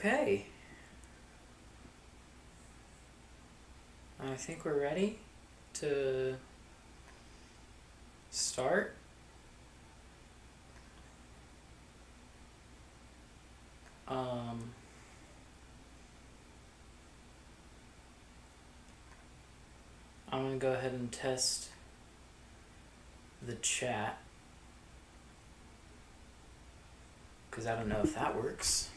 Okay. I think we're ready to start. I'm going to go ahead and test the chat, because I don't know if that works.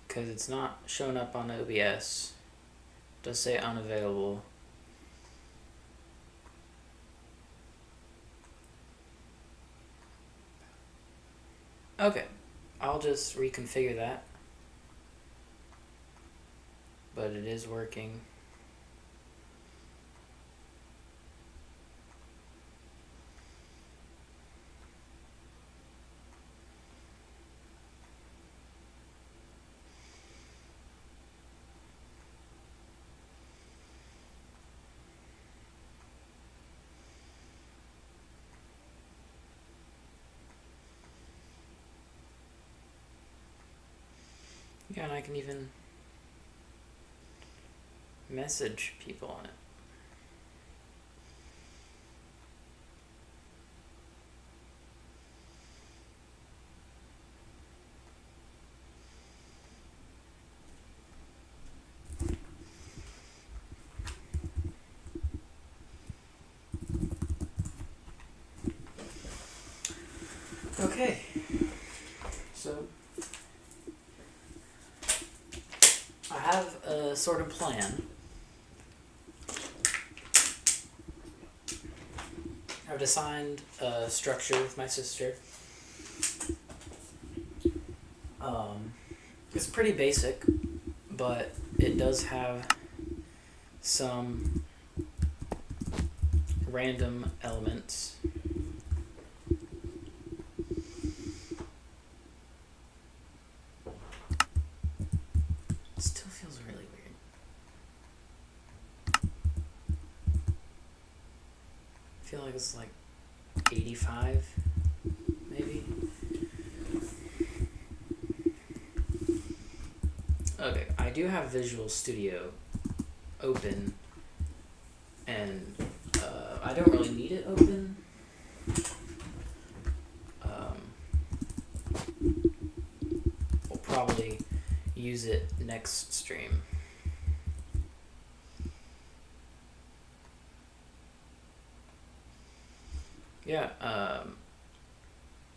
Because it's not showing up on OBS. It does say unavailable. Okay, I'll just reconfigure that. But it is working. Yeah, and I can even message people on it. Okay, so I have a sort of plan. I've designed a structure with my sister. It's pretty basic, but it does have some random elements. Still feels really weird. I feel like it's like 85, maybe. Okay, I do have Visual Studio open, and I don't really need it open. We'll probably use it next stream. Yeah,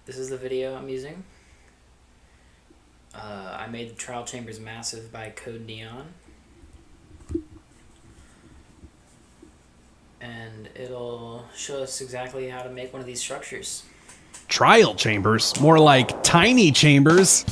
this is the video I'm using. I made the trial chambers massive by CodeNeon. And it'll show us exactly how to make one of these structures. Trial chambers? More like tiny chambers.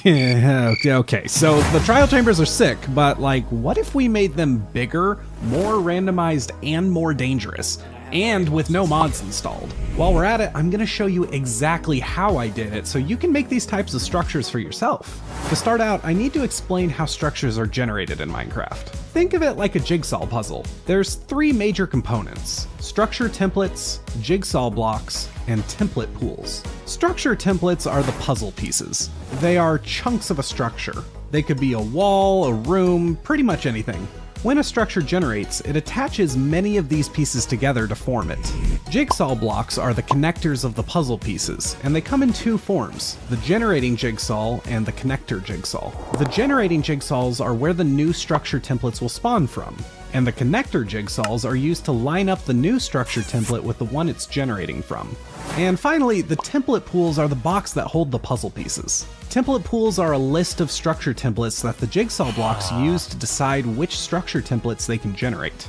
Yeah, okay, so the trial chambers are sick, but like, what if we made them bigger, more randomized, and more dangerous? And with no mods installed. While we're at it, I'm gonna show you exactly how I did it so you can make these types of structures for yourself. To start out, I need to explain how structures are generated in Minecraft. Think of it like a jigsaw puzzle. There's three major components: structure templates, jigsaw blocks, and template pools. Structure templates are the puzzle pieces. They are chunks of a structure. They could be a wall, a room, pretty much anything. When a structure generates, it attaches many of these pieces together to form it. Jigsaw blocks are the connectors of the puzzle pieces, and they come in two forms: the generating jigsaw and the connector jigsaw. The generating jigsaws are where the new structure templates will spawn from, and the connector jigsaws are used to line up the new structure template with the one it's generating from. And finally, the template pools are the box that hold the puzzle pieces. Template pools are a list of structure templates that the jigsaw blocks use to decide which structure templates they can generate.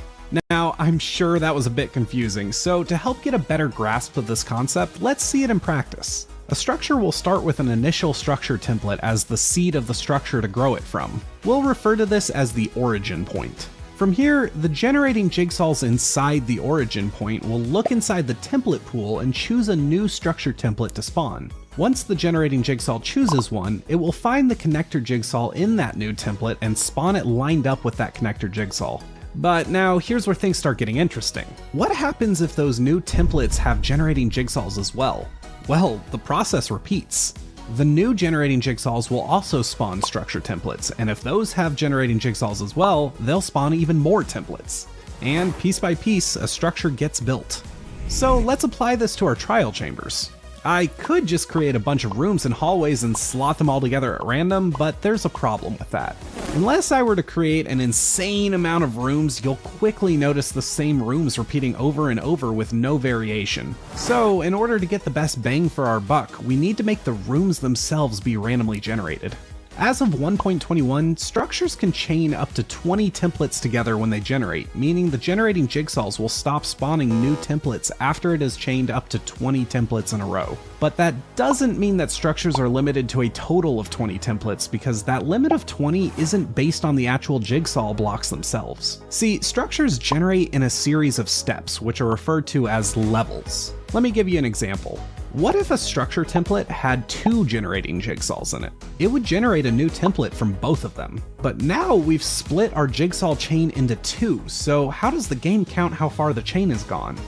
Now, I'm sure that was a bit confusing, so to help get a better grasp of this concept, let's see it in practice. A structure will start with an initial structure template as the seed of the structure to grow it from. We'll refer to this as the origin point. From here, the generating jigsaws inside the origin point will look inside the template pool and choose a new structure template to spawn. Once the generating jigsaw chooses one, it will find the connector jigsaw in that new template and spawn it lined up with that connector jigsaw. But now here's where things start getting interesting. What happens if those new templates have generating jigsaws as well? Well, the process repeats. The new generating jigsaws will also spawn structure templates, and if those have generating jigsaws as well, they'll spawn even more templates. And piece by piece, a structure gets built. So let's apply this to our trial chambers. I could just create a bunch of rooms and hallways and slot them all together at random, but there's a problem with that. Unless I were to create an insane amount of rooms, you'll quickly notice the same rooms repeating over and over with no variation. So in order to get the best bang for our buck, we need to make the rooms themselves be randomly generated. As of 1.21, structures can chain up to 20 templates together when they generate, meaning the generating jigsaws will stop spawning new templates after it has chained up to 20 templates in a row. But that doesn't mean that structures are limited to a total of 20 templates, because that limit of 20 isn't based on the actual jigsaw blocks themselves. See, structures generate in a series of steps, which are referred to as levels. Let me give you an example. What if a structure template had 2 generating jigsaws in it? It would generate a new template from both of them. But now we've split our jigsaw chain into 2, so how does the game count how far the chain has gone?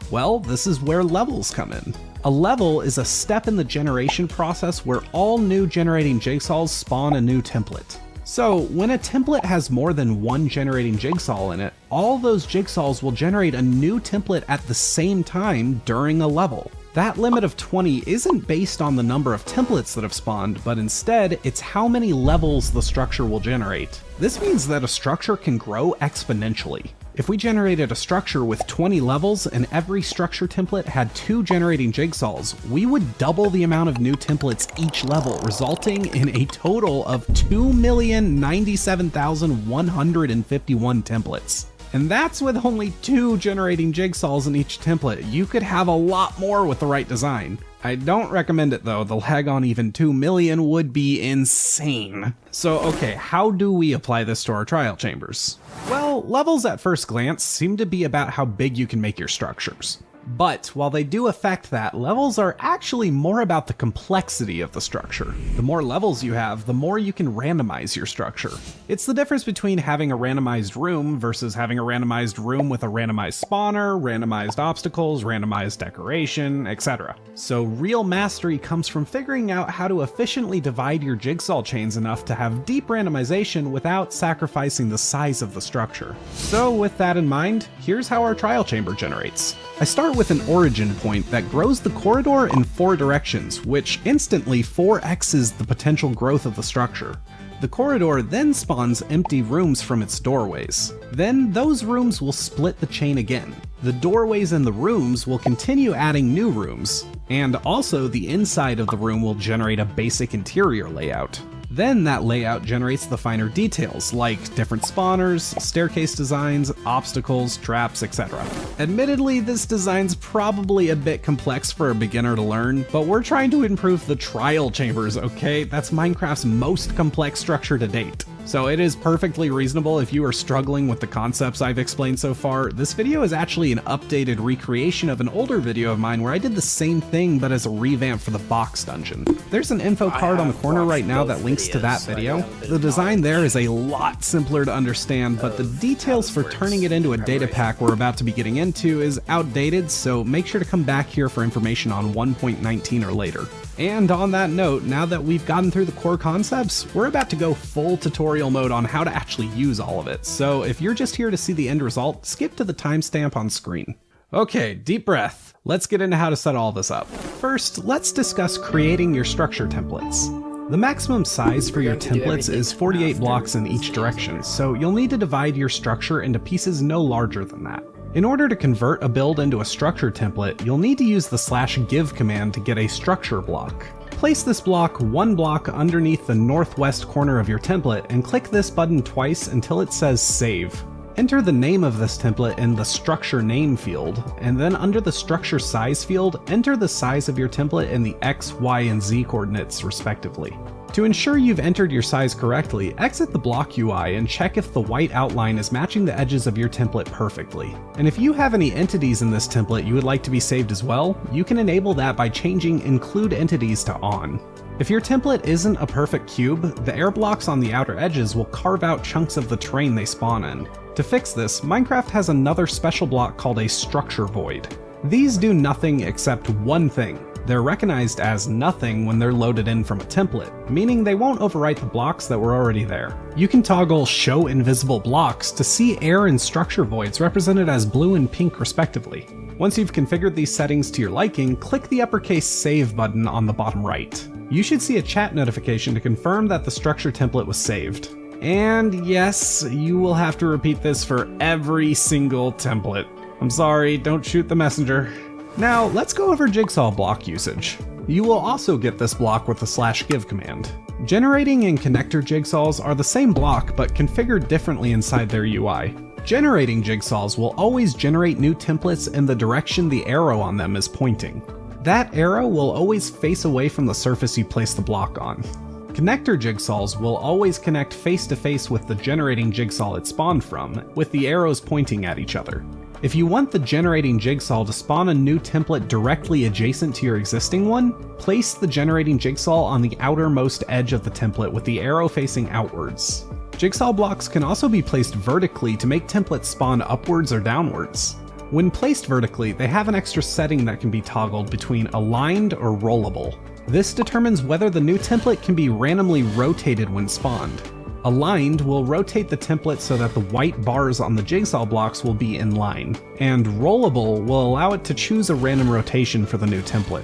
Well, this is where levels come in. A level is a step in the generation process where all new generating jigsaws spawn a new template. So when a template has more than one generating jigsaw in it, all those jigsaws will generate a new template at the same time during a level. That limit of 20 isn't based on the number of templates that have spawned, but instead, it's how many levels the structure will generate. This means that a structure can grow exponentially. If we generated a structure with 20 levels and every structure template had 2 generating jigsaws, we would double the amount of new templates each level, resulting in a total of 2,097,151 templates. And that's with only 2 generating jigsaws in each template. You could have a lot more with the right design. I don't recommend it though, the lag on even 2 million would be insane. So okay, how do we apply this to our trial chambers? Well, levels at first glance seem to be about how big you can make your structures. But while they do affect that, levels are actually more about the complexity of the structure. The more levels you have, the more you can randomize your structure. It's the difference between having a randomized room versus having a randomized room with a randomized spawner, randomized obstacles, randomized decoration, etc. So real mastery comes from figuring out how to efficiently divide your jigsaw chains enough to have deep randomization without sacrificing the size of the structure. So with that in mind, here's how our trial chamber generates. I start with an origin point that grows the corridor in 4 directions, which instantly 4x's the potential growth of the structure. The corridor then spawns empty rooms from its doorways. Then those rooms will split the chain again. The doorways in the rooms will continue adding new rooms, and also the inside of the room will generate a basic interior layout. Then that layout generates the finer details, like different spawners, staircase designs, obstacles, traps, etc. Admittedly, this design's probably a bit complex for a beginner to learn, but we're trying to improve the trial chambers, okay? That's Minecraft's most complex structure to date. So it is perfectly reasonable if you are struggling with the concepts I've explained so far. This video is actually an updated recreation of an older video of mine where I did the same thing but as a revamp for the box dungeon. There's an info card on the corner right now that links to that video. The design there is a lot simpler to understand, but the details for turning it into a data pack we're about to be getting into is outdated, so make sure to come back here for information on 1.19 or later. And on that note, now that we've gotten through the core concepts, we're about to go full tutorial mode on how to actually use all of it. So if you're just here to see the end result, skip to the timestamp on screen. Okay, deep breath. Let's get into how to set all this up. First, let's discuss creating your structure templates. The maximum size for your templates is 48 blocks in each direction, so you'll need to divide your structure into pieces no larger than that. In order to convert a build into a structure template, you'll need to use the /give command to get a structure block. Place this block 1 block underneath the northwest corner of your template and click this button twice until it says save. Enter the name of this template in the structure name field, and then under the structure size field, enter the size of your template in the X, Y, and Z coordinates respectively. To ensure you've entered your size correctly, exit the block UI and check if the white outline is matching the edges of your template perfectly. And if you have any entities in this template you would like to be saved as well, you can enable that by changing Include Entities to On. If your template isn't a perfect cube, the air blocks on the outer edges will carve out chunks of the terrain they spawn in. To fix this, Minecraft has another special block called a structure void. These do nothing except one thing. They're recognized as nothing when they're loaded in from a template, meaning they won't overwrite the blocks that were already there. You can toggle Show Invisible Blocks to see air and structure voids represented as blue and pink respectively. Once you've configured these settings to your liking, click the uppercase Save button on the bottom right. You should see a chat notification to confirm that the structure template was saved. And yes, you will have to repeat this for every single template. I'm sorry, don't shoot the messenger. Now, let's go over jigsaw block usage. You will also get this block with the /give command. Generating and connector jigsaws are the same block, but configured differently inside their UI. Generating jigsaws will always generate new templates in the direction the arrow on them is pointing. That arrow will always face away from the surface you place the block on. Connector jigsaws will always connect face to face with the generating jigsaw it spawned from, with the arrows pointing at each other. If you want the generating jigsaw to spawn a new template directly adjacent to your existing one, place the generating jigsaw on the outermost edge of the template with the arrow facing outwards. Jigsaw blocks can also be placed vertically to make templates spawn upwards or downwards. When placed vertically, they have an extra setting that can be toggled between aligned or rollable. This determines whether the new template can be randomly rotated when spawned. Aligned will rotate the template so that the white bars on the jigsaw blocks will be in line, and rollable will allow it to choose a random rotation for the new template.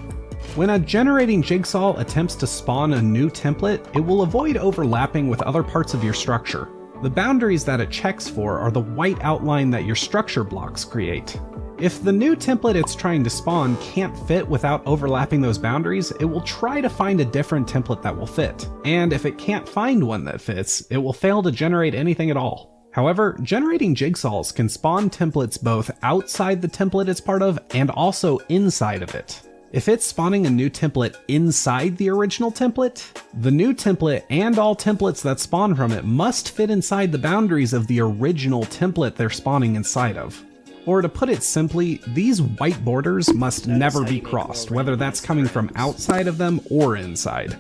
When a generating jigsaw attempts to spawn a new template, it will avoid overlapping with other parts of your structure. The boundaries that it checks for are the white outline that your structure blocks create. If the new template it's trying to spawn can't fit without overlapping those boundaries, it will try to find a different template that will fit. And if it can't find one that fits, it will fail to generate anything at all. However, generating jigsaws can spawn templates both outside the template it's part of and also inside of it. If it's spawning a new template inside the original template, the new template and all templates that spawn from it must fit inside the boundaries of the original template they're spawning inside of. Or to put it simply, these white borders must never be crossed, whether that's coming from outside of them or inside.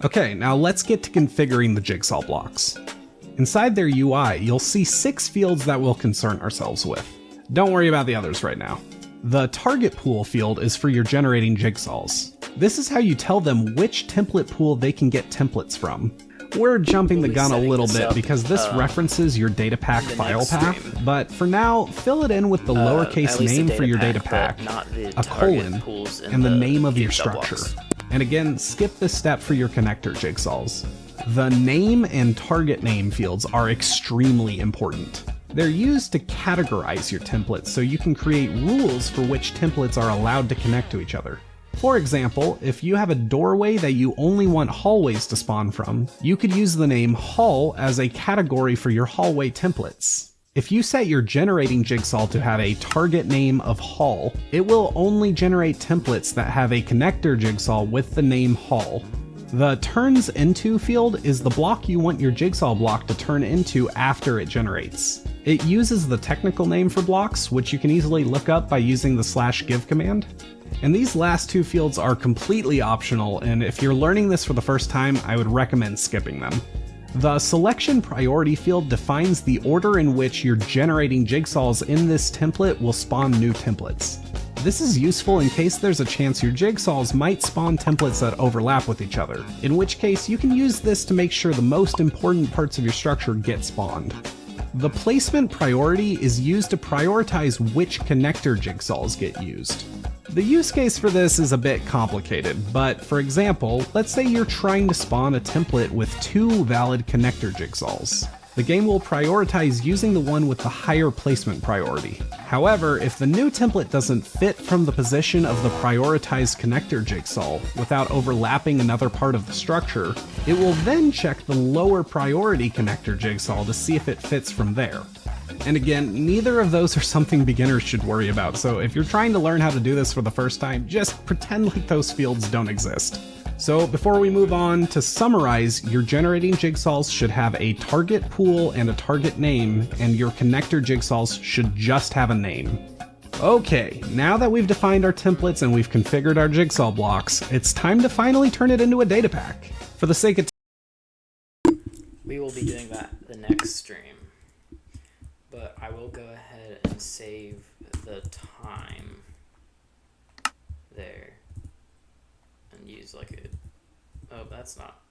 Okay, now let's get to configuring the jigsaw blocks. Inside their UI, you'll see 6 fields that we'll concern ourselves with. Don't worry about the others right now. The target pool field is for your generating jigsaws. This is how you tell them which template pool they can get templates from. We're jumping the gun a little bit because this references your data pack file path, but for now, fill it in with the lowercase name for your data pack, a colon, and the name of your structure. And again, skip this step for your connector jigsaws. The name and target name fields are extremely important. They're used to categorize your templates so you can create rules for which templates are allowed to connect to each other. For example, if you have a doorway that you only want hallways to spawn from, you could use the name hall as a category for your hallway templates. If you set your generating jigsaw to have a target name of hall, it will only generate templates that have a connector jigsaw with the name hall. The turns into field is the block you want your jigsaw block to turn into after it generates. It uses the technical name for blocks, which you can easily look up by using the /give command. And these last 2 fields are completely optional, and if you're learning this for the first time, I would recommend skipping them. The selection priority field defines the order in which your generating jigsaws in this template will spawn new templates. This is useful in case there's a chance your jigsaws might spawn templates that overlap with each other, in which case you can use this to make sure the most important parts of your structure get spawned. The placement priority is used to prioritize which connector jigsaws get used. The use case for this is a bit complicated, but for example, let's say you're trying to spawn a template with 2 valid connector jigsaws. The game will prioritize using the one with the higher placement priority. However, if the new template doesn't fit from the position of the prioritized connector jigsaw without overlapping another part of the structure, it will then check the lower priority connector jigsaw to see if it fits from there. And again, neither of those are something beginners should worry about, so if you're trying to learn how to do this for the first time, just pretend like those fields don't exist. So before we move on, to summarize, your generating jigsaws should have a target pool and a target name, and your connector jigsaws should just have a name. Okay, now that we've defined our templates and we've configured our jigsaw blocks, it's time to finally turn it into a data pack. For the sake of we will be doing that the next stream, but I will go ahead and save the time there and use like a, oh, that's not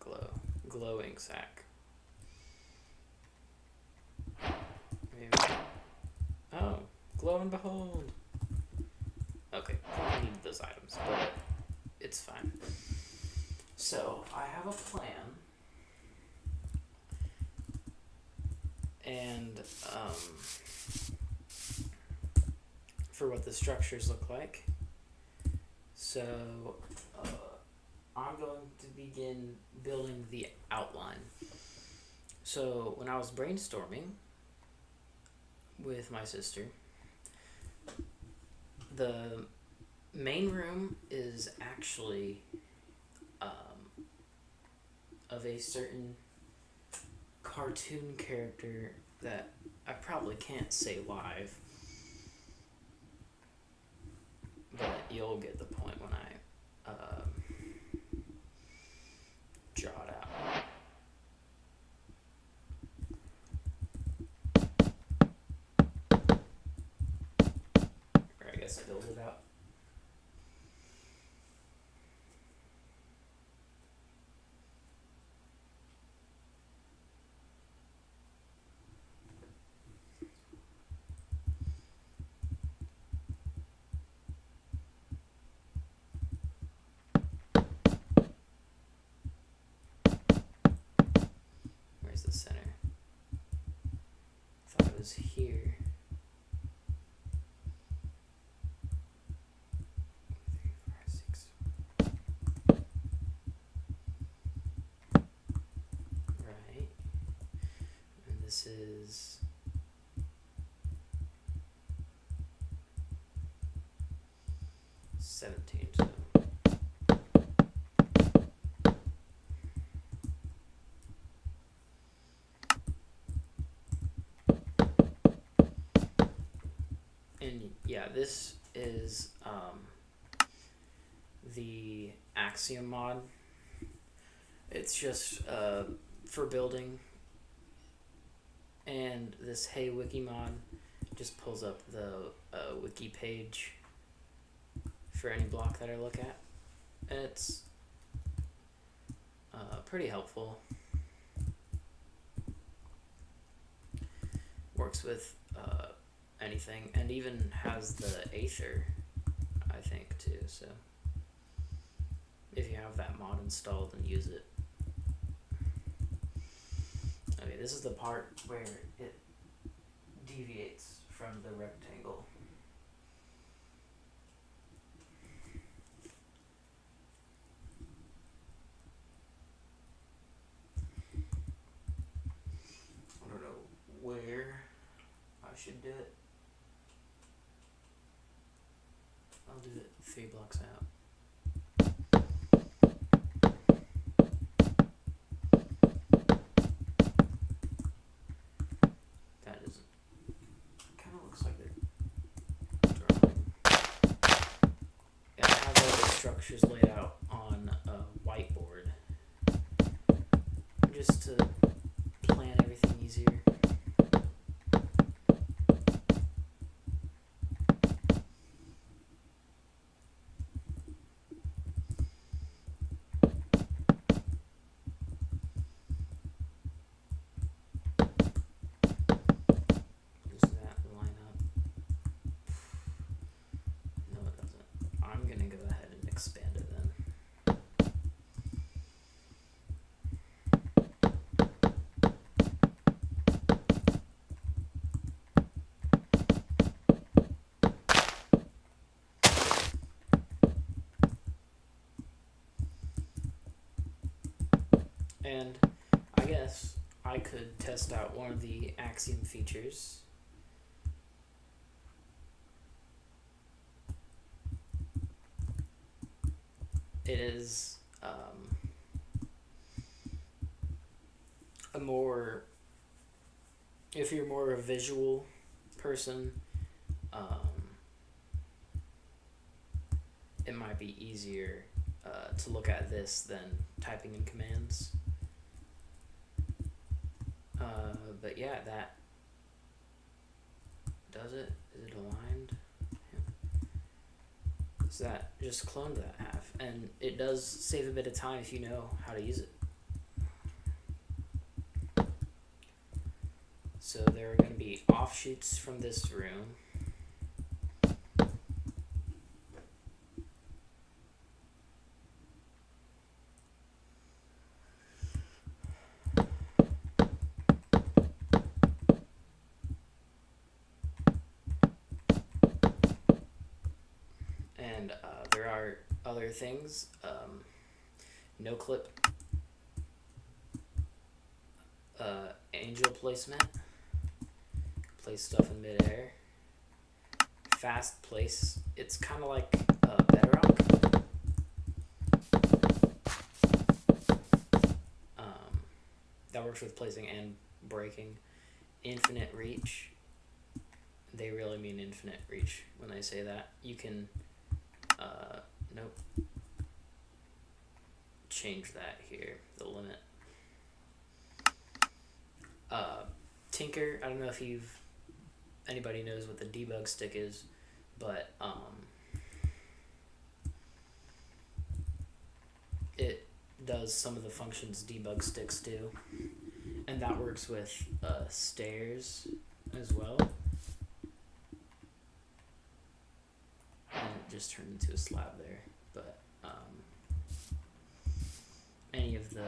glowing sack. Maybe, oh, glow and behold. Okay, I don't need those items, but it's fine. So I have a plan. And for what the structures look like. So I'm going to begin building the outline. So when I was brainstorming with my sister, the main room is actually of a certain cartoon character that I probably can't say live, but you'll get the point when I draw it out. Or I guess build it out. Where's the center? I thought it was here. 3, 4, 6. Right. And this is 17. So and yeah, this is the Axiom mod. It's just for building, and this Hey Wiki mod just pulls up the wiki page for any block that I look at. And it's pretty helpful. Works with anything, and even has the Aether, I think, too. So if you have that mod installed, then use it. Okay, this is the part where it deviates from the rectangle. I don't know where I should do it. I'll do it 3 blocks out. That is kind of looks like they're drawing. Yeah, I have all the structures laid out on a whiteboard just to plan everything easier. Does that line up? No, it doesn't. I'm gonna go ahead and expand it then. And I guess I could test out one of the Axiom features. It is if you're more a visual person, it might be easier to look at this than typing in commands. But yeah, that does it. Is it aligned? Yeah. So that just cloned that half, and it does save a bit of time if you know how to use it. So there are going to be offshoots from this room. And there are other things. No clip. Angel placement. Place stuff in midair. Fast place. It's kind of like Bedrock. That works with placing and breaking. Infinite reach. They really mean infinite reach when they say that. You can nope. Change that here, the limit. Tinker, I don't know if anybody knows what the debug stick is, but it does some of the functions debug sticks do, and that works with stairs as well. And it just turned into a slab there, but any of the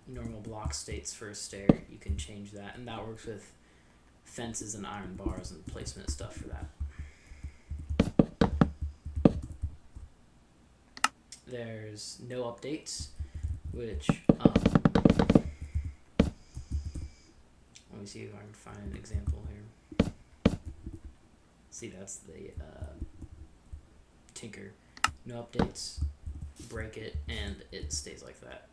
normal block states for a stair, you can change that, and that works with fences and iron bars and placement stuff for that. There's no updates, which let me see if I can find an example here. See, that's the Tinker. No updates, break it, and it stays like that.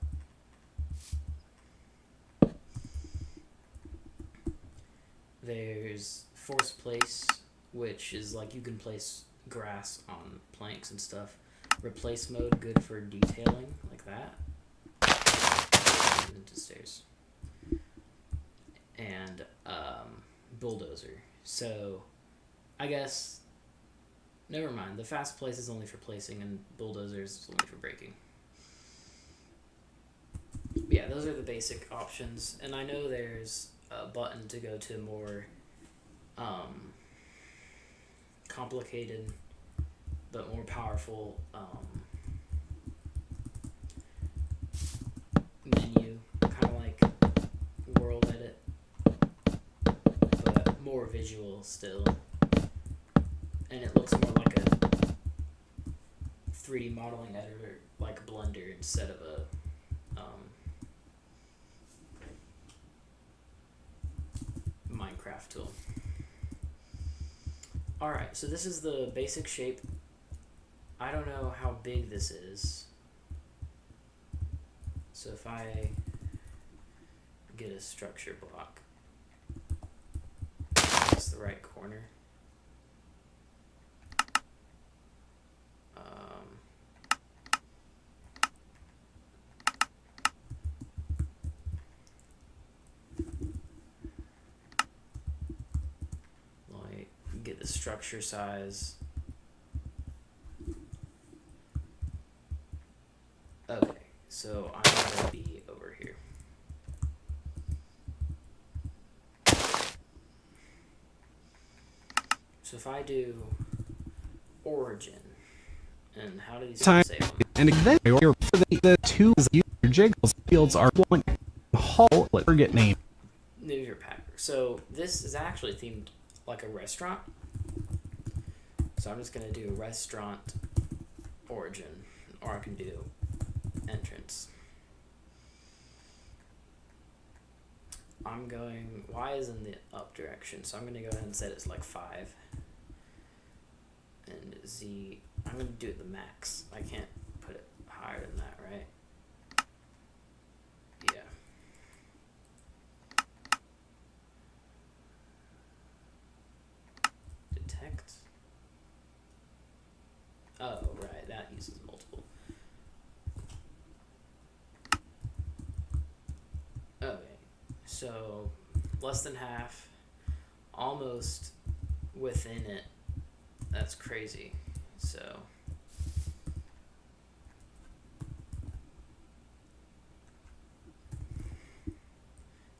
There's force place, which is like you can place grass on planks and stuff. Replace mode, good for detailing, like that. Into stairs. And bulldozer. So, I guess, never mind. The fast place is only for placing, and bulldozers is only for breaking. Yeah, those are the basic options. And I know there's a button to go to more complicated but more powerful menu, kind of like world edit, but more visual still, and it looks more like a 3D modeling editor, like Blender, instead of a Minecraft tool. Alright, so this is the basic shape. I don't know how big this is. So if I get a structure block, that's the right corner. Get the structure size. Okay, so I'm gonna be over here. So if I do origin, and how do these say on? And then the two jiggles fields are one whole target name. There's your packer. So this is actually themed like a restaurant. So I'm just gonna do restaurant origin, or I can do entrance. I'm going, Y is in the up direction, so I'm gonna go ahead and set it to like 5. And Z, I'm gonna do it the max. I can't put it higher than that, right? Yeah. less than half, almost within it. That's crazy. So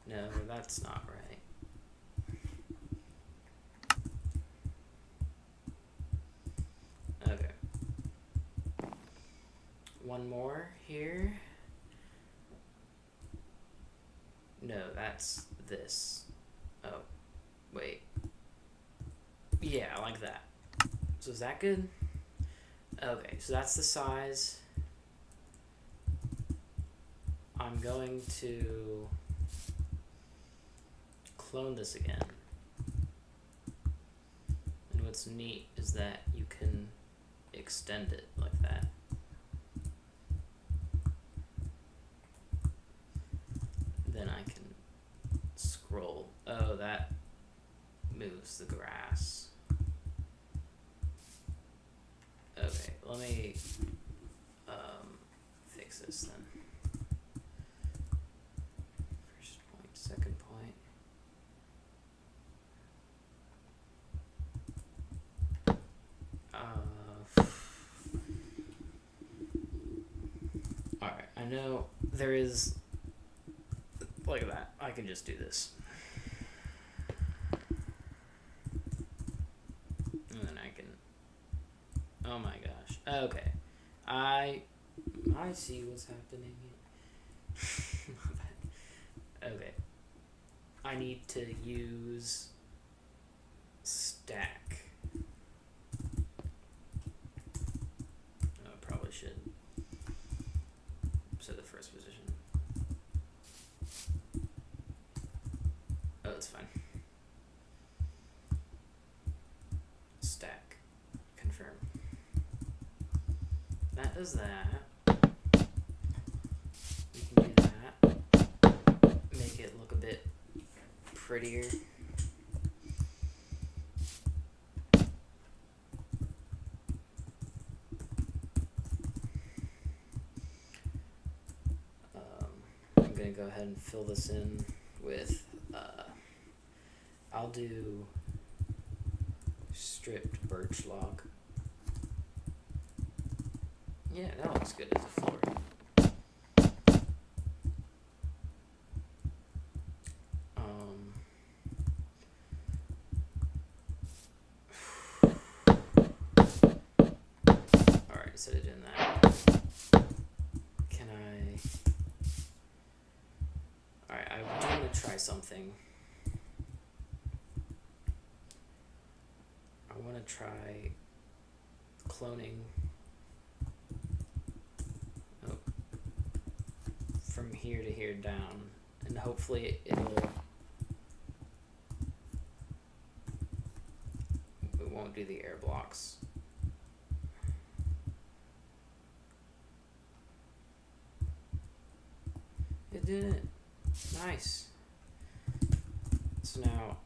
no, that's not right. Okay. One more here. No, that's this. Oh, wait. Yeah, like that. So is that good? Okay, so that's the size. I'm going to clone this again. And what's neat is that you can extend it like that. Then I can scroll. Oh, that moves the grass. Okay, let me fix this then. First point, second point. Alright, I know there is, look at that, I can just do this. And then I can, oh my gosh, okay. I see what's happening. Okay. I need to use stack. I probably should. So the first position. Oh, it's fine. Stack. Confirm. That does that. We can do that. Make it look a bit prettier. I'm gonna go ahead and fill this in with, I'll do stripped birch log. Yeah, that looks good as a floor. Alright, instead of doing that, can I... Alright, I do want to try something. I want to try cloning from here to here down, and hopefully it won't do the air blocks. It didn't. Nice. So now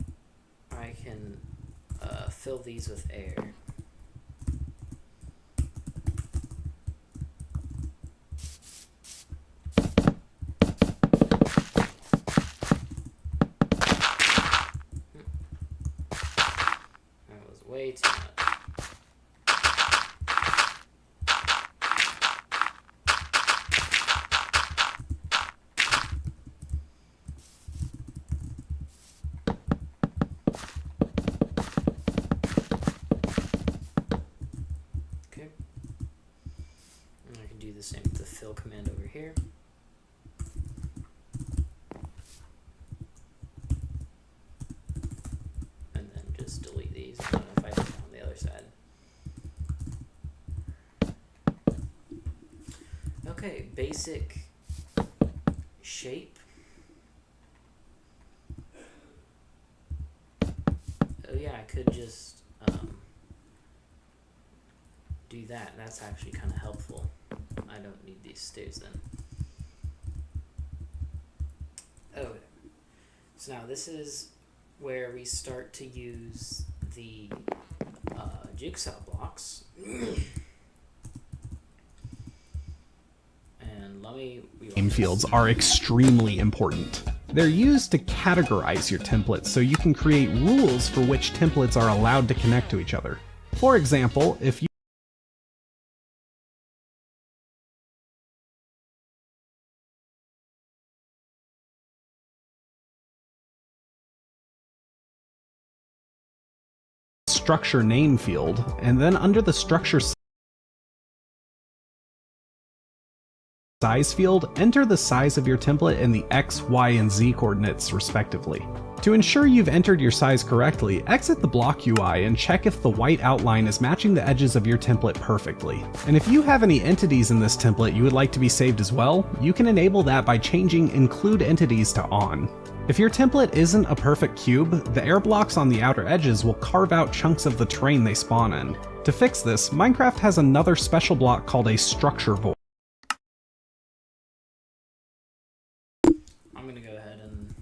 I can fill these with air. That was way too much. The same with the fill command over here. And then just delete these. I don't know if I did it on the other side. Okay, basic shape. Oh yeah, I could just do that. That's actually kind of helpful. I don't need these stairs then. Oh, so now this is where we start to use the jigsaw blocks. And let me... Game fields are extremely important. They're used to categorize your templates so you can create rules for which templates are allowed to connect to each other. For example, if you structure name field, and then under the structure size field, enter the size of your template and the X, Y, and Z coordinates respectively. To ensure you've entered your size correctly, exit the block UI and check if the white outline is matching the edges of your template perfectly. And if you have any entities in this template you would like to be saved as well, you can enable that by changing Include Entities to On. If your template isn't a perfect cube, the air blocks on the outer edges will carve out chunks of the terrain they spawn in. To fix this, Minecraft has another special block called a structure void. I'm gonna go ahead and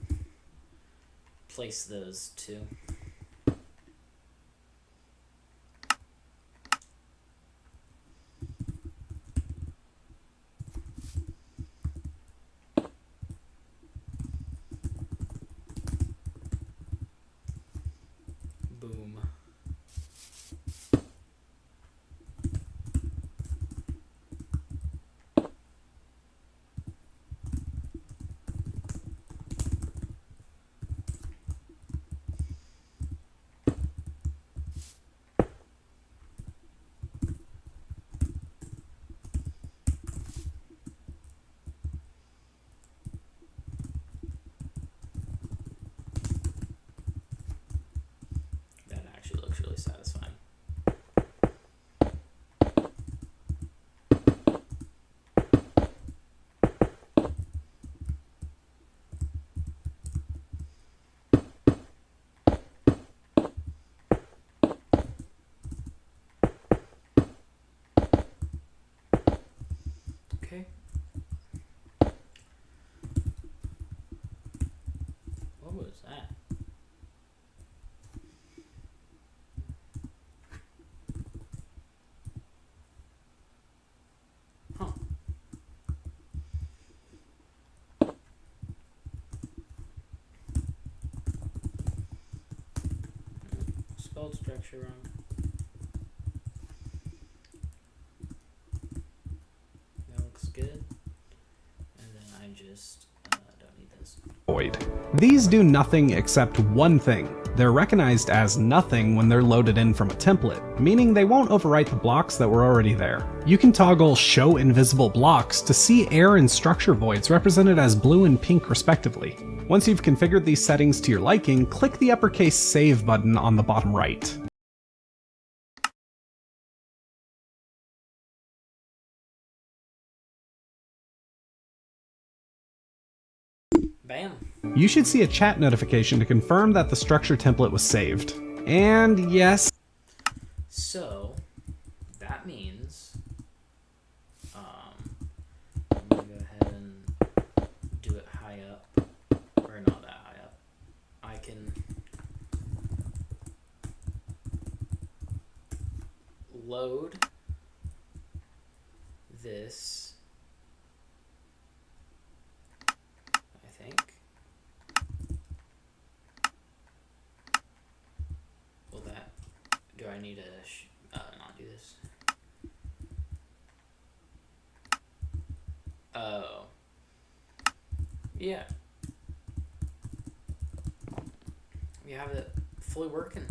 place those two. Boom. That actually looks really satisfying. Okay. What was that? Huh. Spelled structure wrong. That looks good. And then I just don't need this. Void. These do nothing except one thing. They're recognized as nothing when they're loaded in from a template, meaning they won't overwrite the blocks that were already there. You can toggle Show Invisible Blocks to see air and structure voids represented as blue and pink respectively. Once you've configured these settings to your liking, click the uppercase Save button on the bottom right. Bam. You should see a chat notification to confirm that the structure template was saved. And yes, So that means I'm gonna go ahead and do it high up, or not that high up. I can load this, I think. Will that, do I need to not do this? Oh. Yeah. We have it fully working.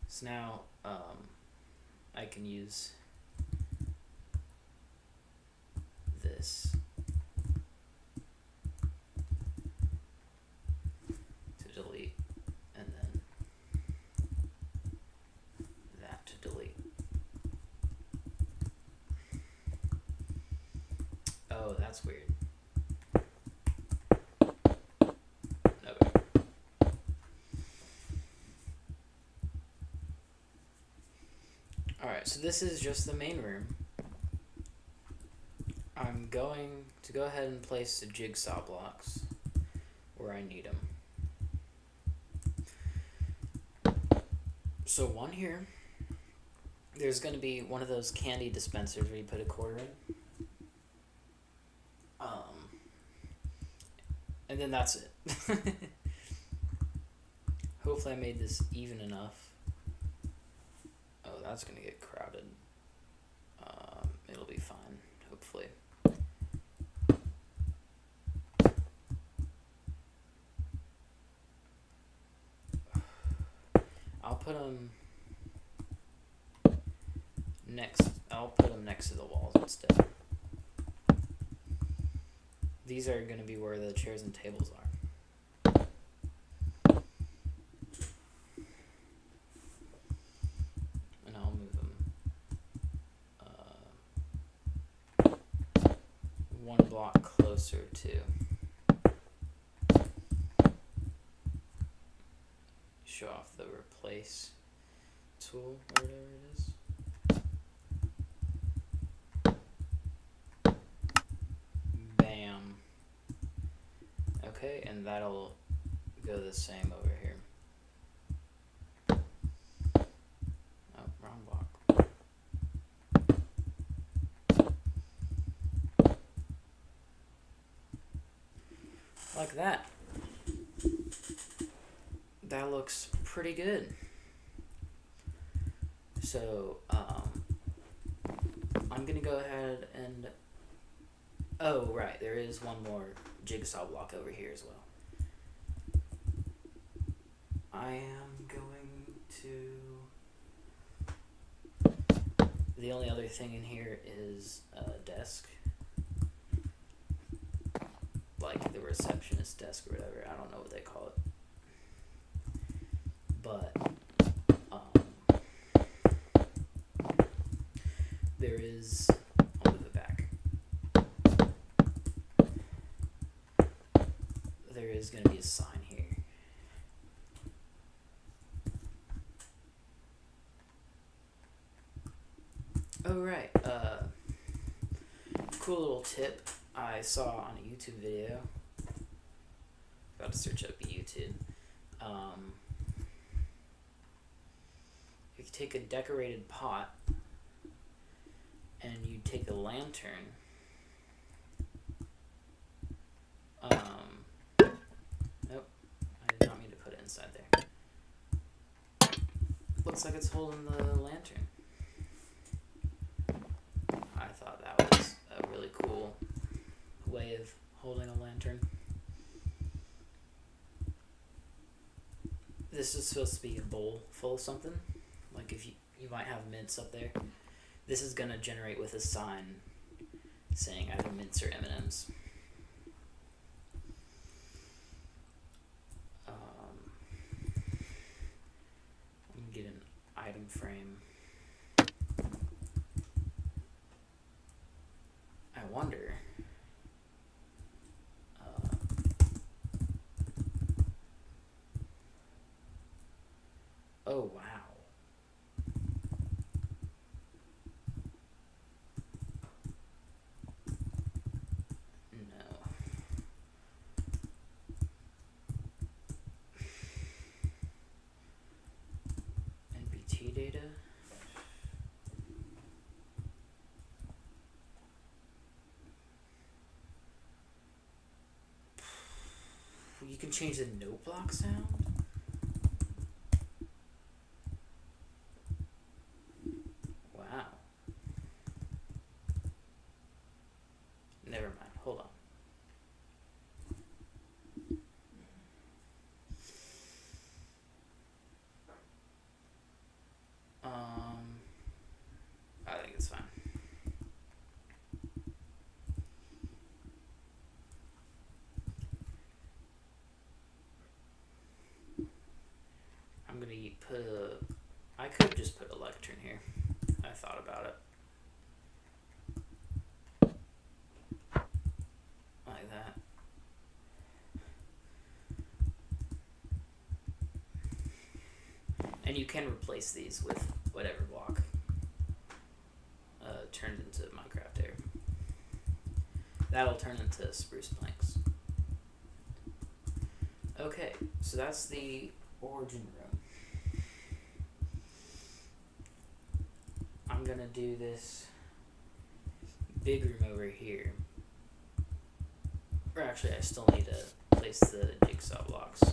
So now I can use this to delete, and then that to delete. Oh, that's weird. Okay. Alright, so this is just the main room. I'm going to go ahead and place the jigsaw blocks where I need them. So one here, there's going to be one of those candy dispensers where you put a quarter in. And then that's it. Hopefully I made this even enough. Oh, that's gonna get crowded. It'll be fine, hopefully. I'll put them next. I'll put them next to the walls instead. These are going to be where the chairs and tables are. And I'll move them one block closer to. Show off the replace tool or whatever it is. Bam. Okay, and that'll go the same over here. Oh, wrong block. Like that. That looks pretty good. So, I'm gonna go ahead and, oh, right, there is one more jigsaw block over here as well. I am going to, the only other thing in here is a desk. Like the receptionist desk or whatever, I don't know what they call it. But there is, I'll move it back. There is going to be a sign here. Oh right, cool little tip I saw on a YouTube video. Got to search up YouTube. If you take a decorated pot and you take a lantern, nope, I did not mean to put it inside there. Looks like it's holding the lantern. I thought that was a really cool way of holding a lantern. This is supposed to be a bowl full of something. Like if you might have mints up there. This is gonna generate with a sign saying either mints or M&Ms. I'm gonna get an item frame. I wonder. Oh wow. Data. You can change the note block sound. Wow. Never mind. Hold on. I think it's fine. I'm gonna put I could just put a lectern here. I thought about it. Like that. And you can replace these with whatever block turned into Minecraft Air. That'll turn into spruce planks. Okay, so that's the origin room. I'm gonna do this big room over here. Or actually, I still need to place the jigsaw blocks.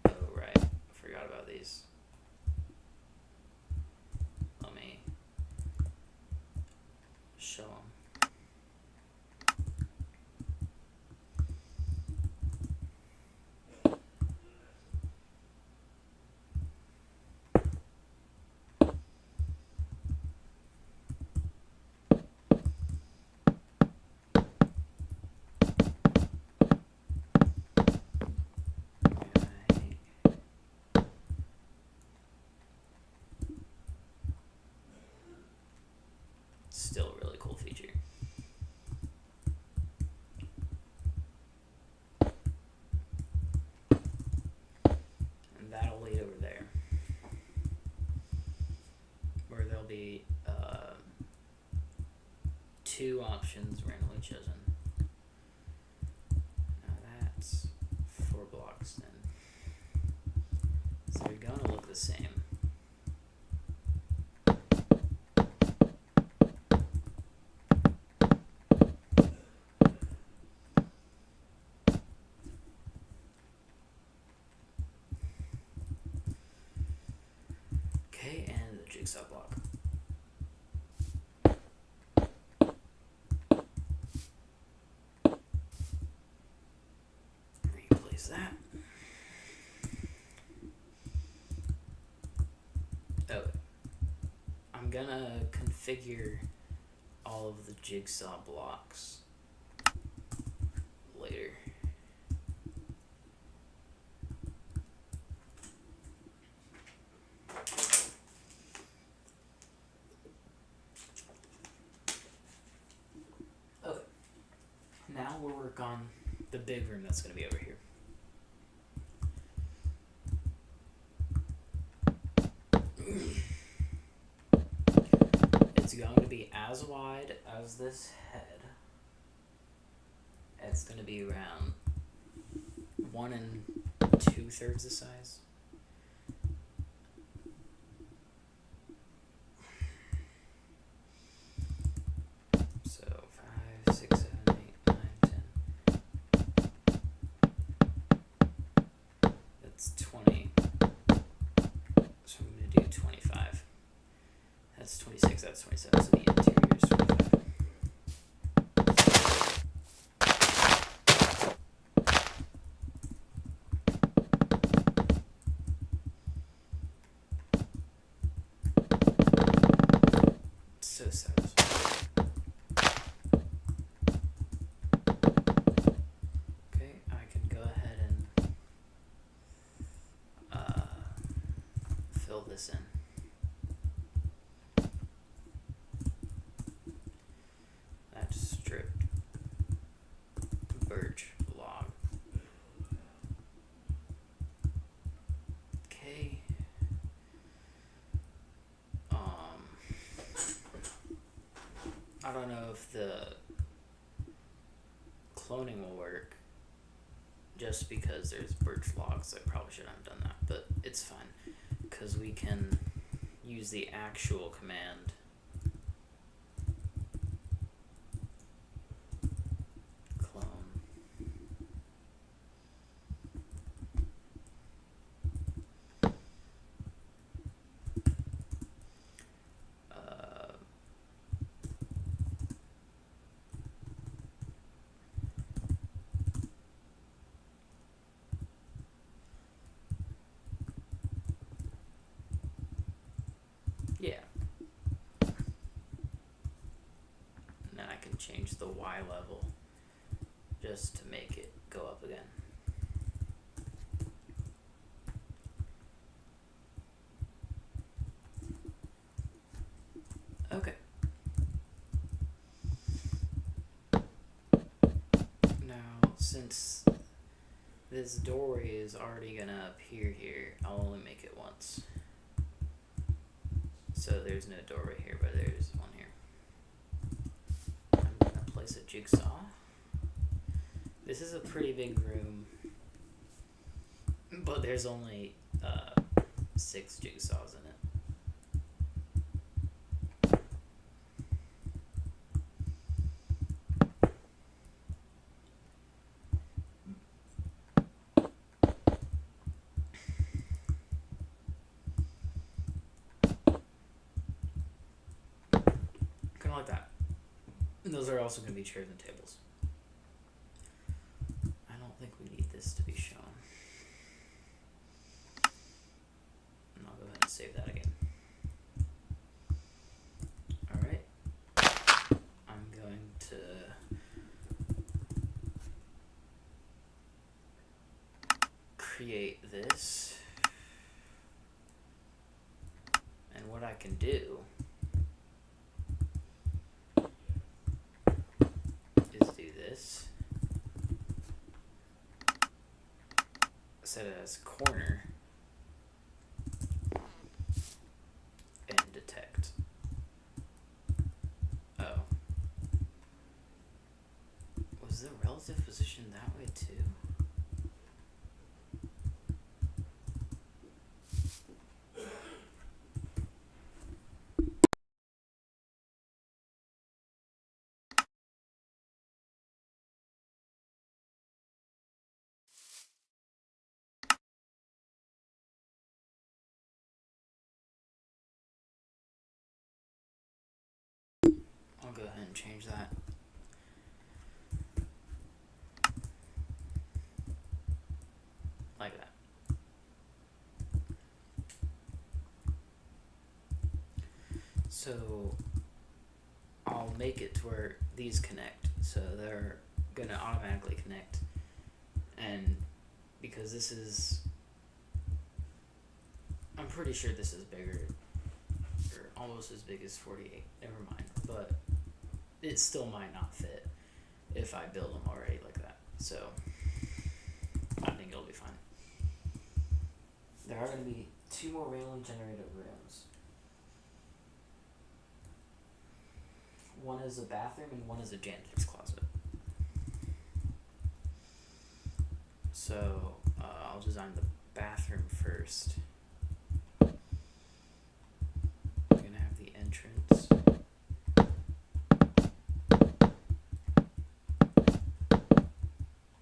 Oh, right. Forgot about these. Let me show them. Still a really cool feature. And that'll lead over there, where there'll be 2 options randomly chosen. Now that's 4 blocks then. So they're gonna look the same. Okay, and the jigsaw block. Replace that. Oh, I'm gonna configure all of the jigsaw blocks later. Okay, now we'll work on the big room that's going to be over here. It's going to be as wide as this head. It's going to be around 1 2/3 the size. So 5, 6, 7, 8, 9, 10. That's 20. So I'm going to do 25. That's 26, that's 27, so the interior is 25. So satisfying. Okay, I can go ahead and fill this in. That's stripped birch log. Okay. I don't know if the cloning will work just because there's birch logs. I probably shouldn't have done that, but it's fine because we can use the actual command clone. Yeah. And then I can change the Y level just to make it go up again. Okay. Now, since this doorway is already gonna appear here, I'll only make it once. So there's no doorway here, but there's one here. I'm gonna place a jigsaw. This is a pretty big room, but there's only 6 jigsaws in it. Kind of like that. And those are also going to be chairs and tables. I don't think we need this to be shown. And I'll go ahead and save that again. Alright. I'm going to create this. And what I can do is do this. Set it as corner and detect. Oh. Was the relative position that way too? I'll go ahead and change that. Like that. So I'll make it to where these connect. So they're gonna automatically connect. And because this is, I'm pretty sure this is bigger, or almost as big as 48. Never mind. But it still might not fit if I build them already like that. So I think it'll be fine. There are going to be 2 more random generated rooms. One is a bathroom and one is a janitor's closet. So I'll design the bathroom first. I'm going to have the entrance.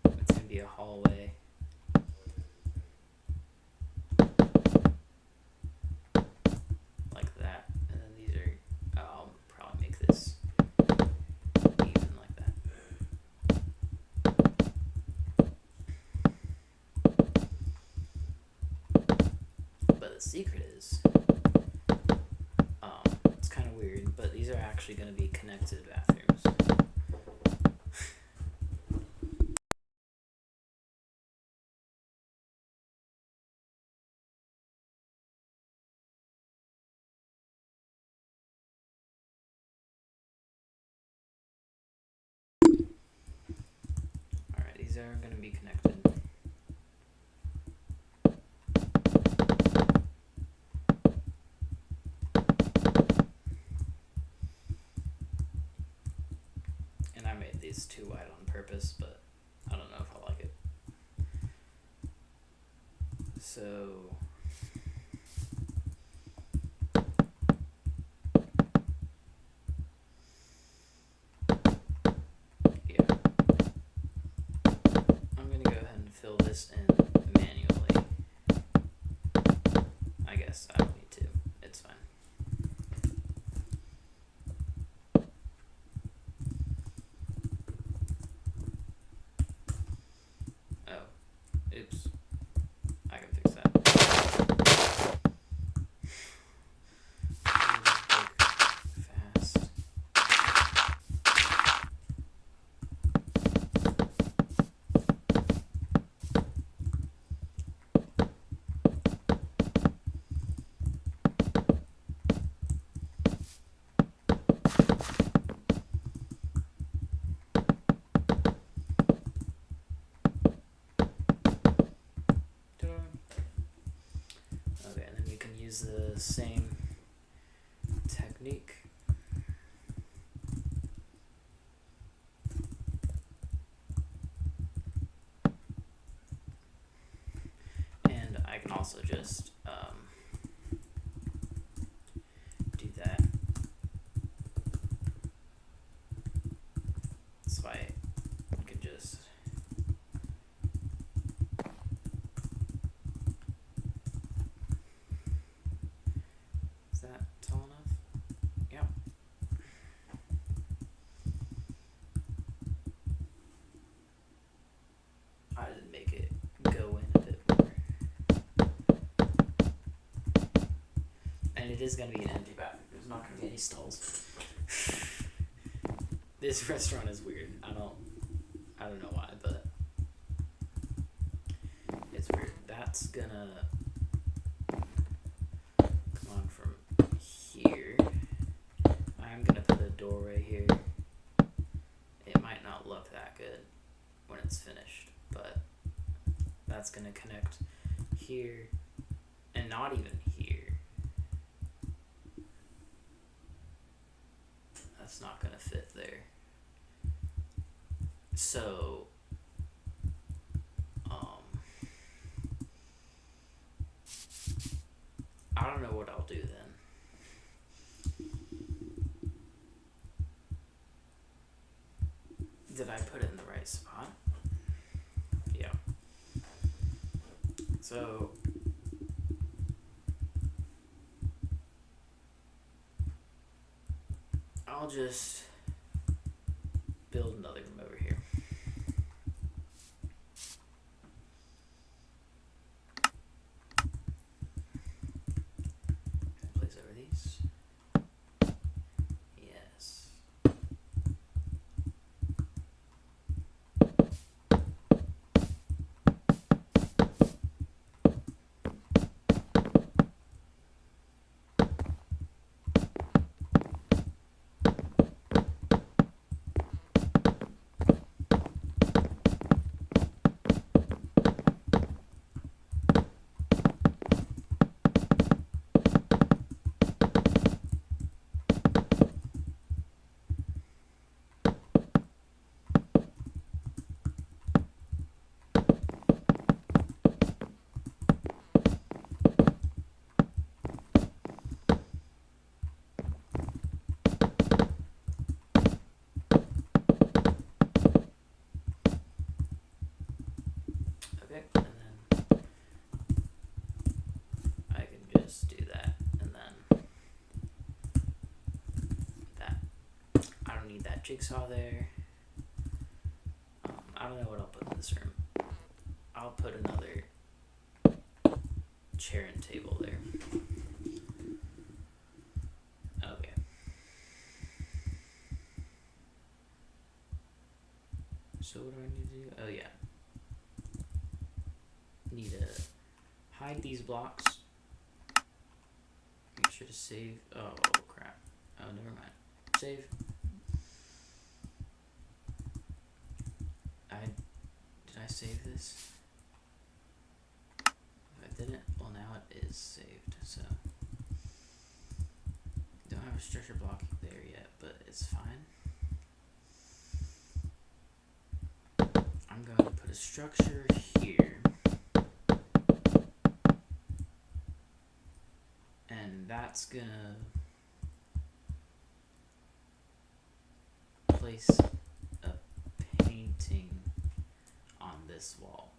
It's going to be a hallway. Like that. And then these are, I'll probably make this even like that. But the secret is, it's kind of weird, but these are actually going to be connected bathrooms. Alright, these are going to be connected. And I made these too wide on purpose, but I don't know if I like it. So yeah, I'm gonna go ahead and fill this in manually. I guess I don't need to. It's fine. Oh, oops. I can fix that. Fast. Okay, and then you can use the same technique. And I can also just is gonna be an empty bathroom. There's not gonna be any stalls. This restaurant is weird. I don't know why, but it's weird. That's gonna come on from here. I'm gonna put a doorway here. It might not look that good when it's finished, but that's gonna connect here and not even here. That's not gonna fit there. So I don't know what I'll do then. Did I put it in the right spot? Yeah. So I'll just build another room over here. Place over these. Yes. Okay, and then I can just do that, and then that. I don't need that jigsaw there. I don't know what I'll put in this room. I'll put another chair and table there. Okay. So what do I need to do? Oh yeah. Need to hide these blocks. Make sure to save. Oh crap. Oh, never mind. Save. Did I save this? If I didn't, well now it is saved. So don't have a structure block there yet, but it's fine. I'm going to put a structure here. And that's gonna place a painting on this wall.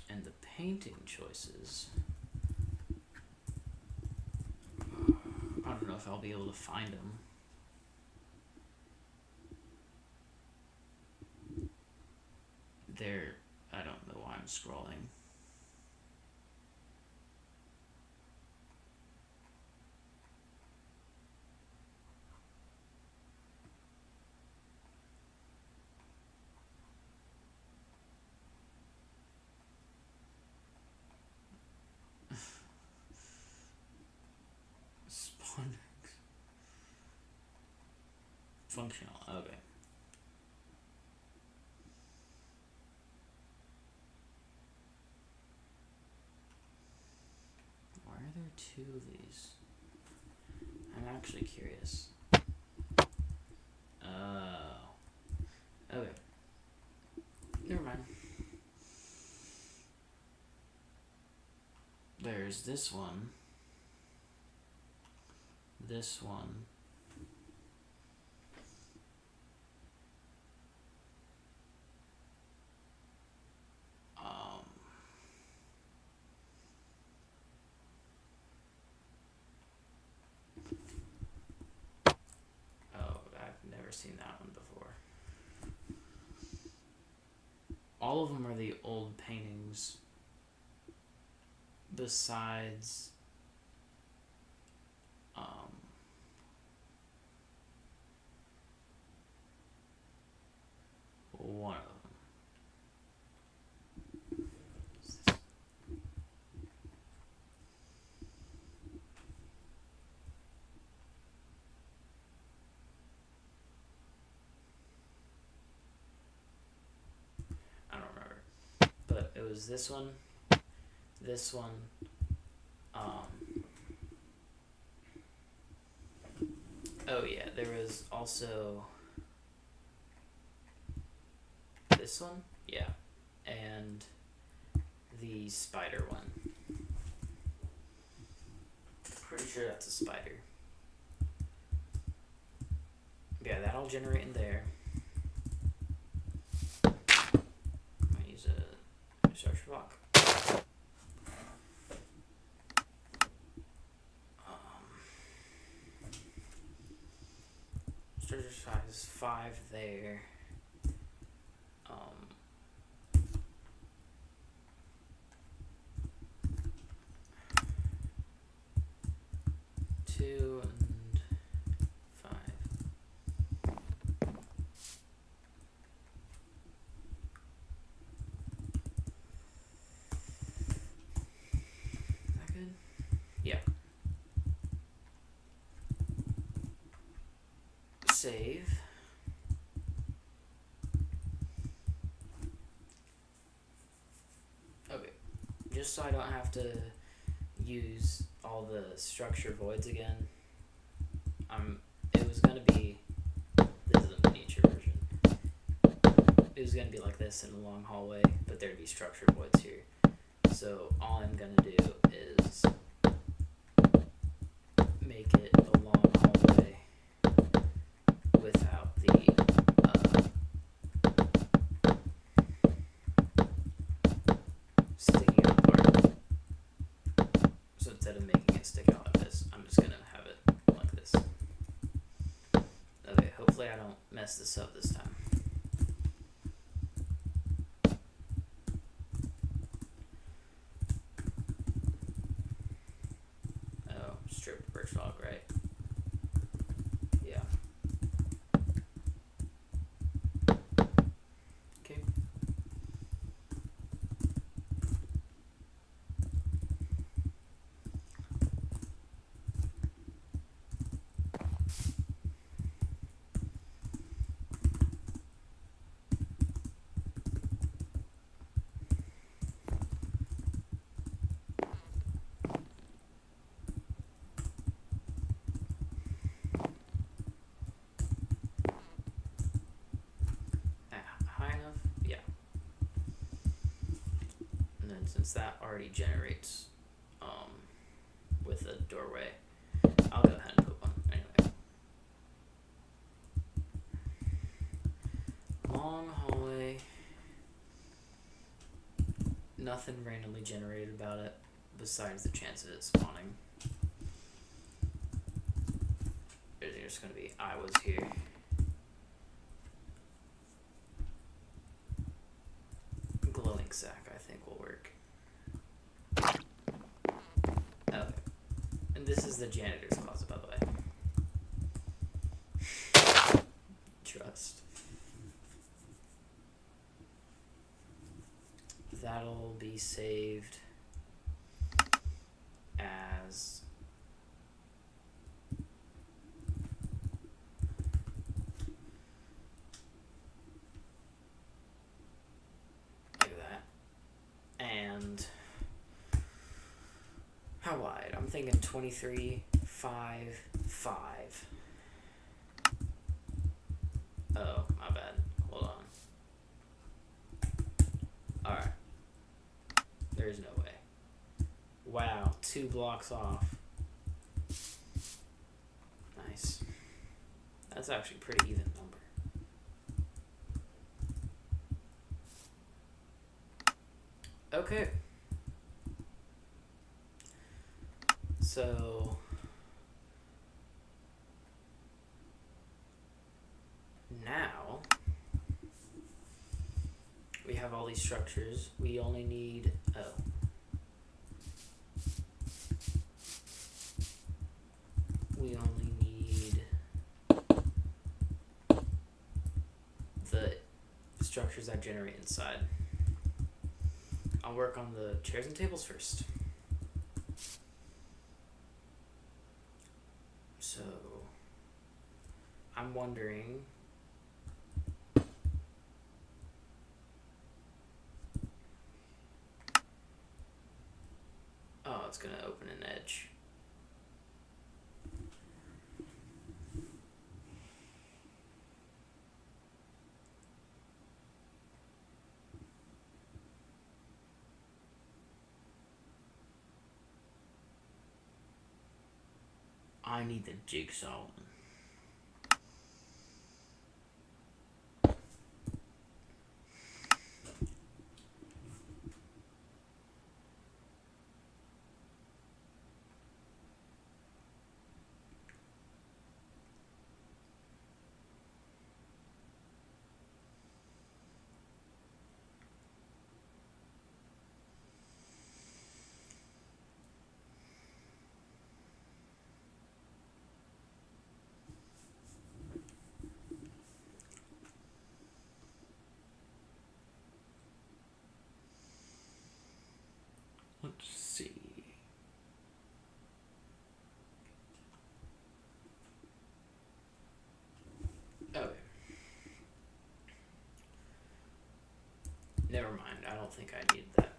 And the painting choices, I don't know if I'll be able to find them. There, I don't know why I'm scrolling. Spawn functional, okay. Why are there two of these? I'm actually curious. Oh. Okay. Never mind. There's this one. This one. Seen that one before. all of them are the old paintings. Besides, one of them. I don't remember, but it was this one, oh yeah, there was also this one, yeah, and the spider one. Pretty sure that's a spider. Yeah, that'll generate in there. Might use a structure block. Structure size 5 there. 2 and 5. Is that good? Yeah. Save. Okay. Just so I don't have to use all the structure voids again. It was gonna be, this is a miniature version. It was gonna be like this in a long hallway, but there'd be structure voids here. So all I'm gonna do is make it a long hallway without the sticking out part. So instead of making it stick out like this, I'm just gonna have it like this. Okay, hopefully I don't mess this up this time. Oh, stripped birch log, right? Yeah. Okay. High enough? Yeah. And then since that already generates with a doorway, I'll go ahead and put one anyway. Long hallway. Nothing randomly generated about it besides the chance of it spawning. There's just gonna be I was here. Glowing sack I think will work. Okay. And this is the janitor's closet, by the way. Trust. That'll be saved as like that. And how wide? I'm thinking 23, 5, 5. Oh, my bad. Hold on. Alright. There's no way. Wow, 2 blocks off. Nice. That's actually a pretty even number. Okay. So now we have all these structures. We only need, we only need the structures that generate inside. I'll work on the chairs and tables first. So, I'm wondering, oh, it's gonna open an edge. I need the jigsaw one. Let's see. Okay. Never mind. I don't think I need that.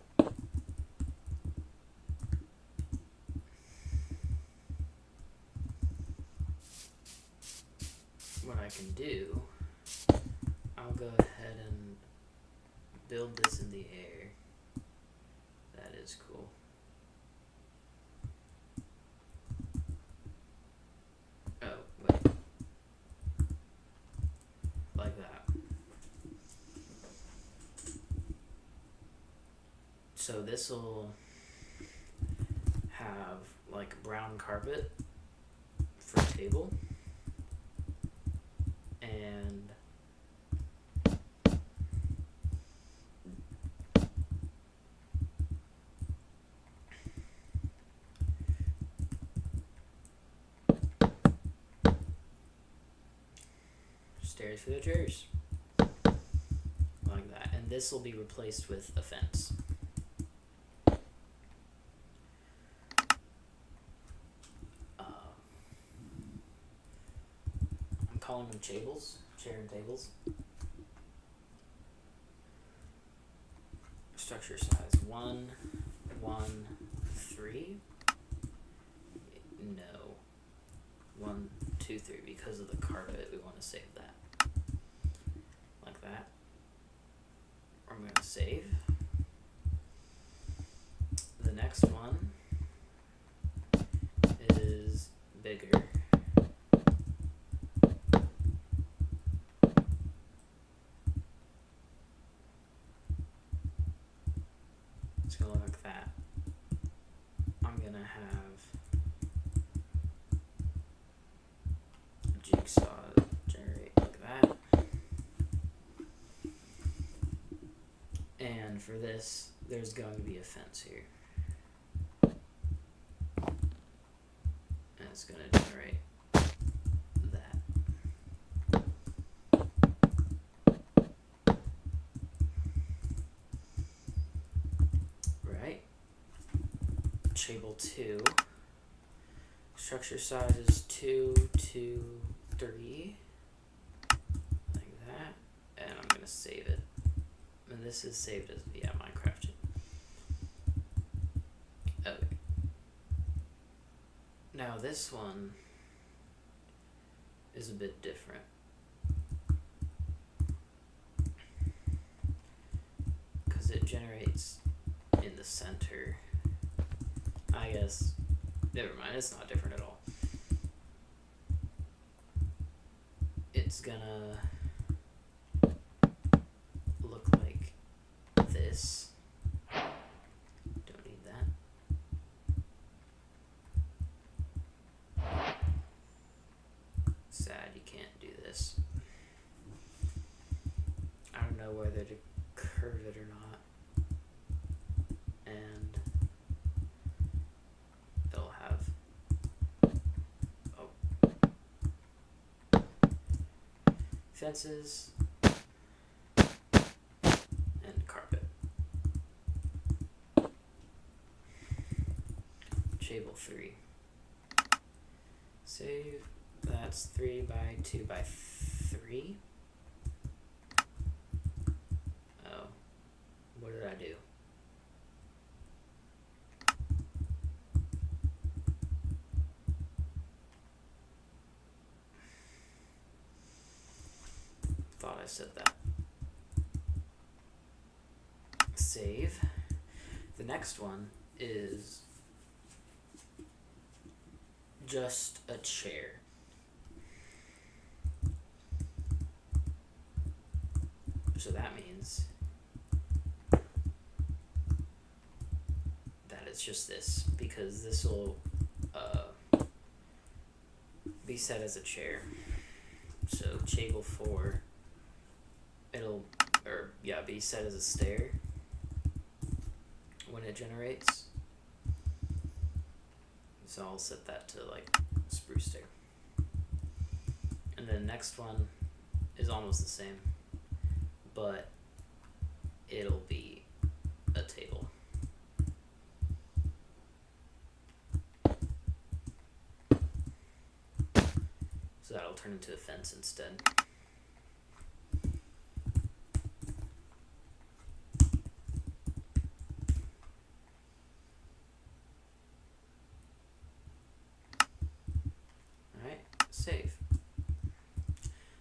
What I can do, I'll go ahead and build this in the air. That is cool. Oh, wait. Like that. So this will have like brown carpet for table. And stairs for the chairs. Like that. And this will be replaced with a fence. I'm calling them tables, chair and tables. Structure size 1, 1, 3. No. 1, 2, 3. Because of the carpet, we want to save that. Like that. I'm going to save. The next one is bigger. It's going to look like that. I'm going to have jigsaw generate like that. And for this, there's going to be a fence here. And it's going to generate that. Right. Table 2. Structure size is 2, 2, 3. Like that. And I'm going to save it. And this is saved as via Minecraft. Okay. Now this one is a bit different. Because it generates in the center. I guess, never mind, it's not different at all. It's gonna look like this. Don't need that. Sad you can't do this. I don't know whether to curve it or not. And it'll have fences and carpet. Table 3. Save. That's 3 by 2 by 3. Oh, what did I do? Thought I said that. Save. The next one is just a chair. So that means that it's just this, because this will be set as a chair. So table 4, it'll, be set as a stair when it generates. So I'll set that to like spruce stair. And then the next one is almost the same, but it'll be a table. So that'll turn into a fence instead. Alright, save.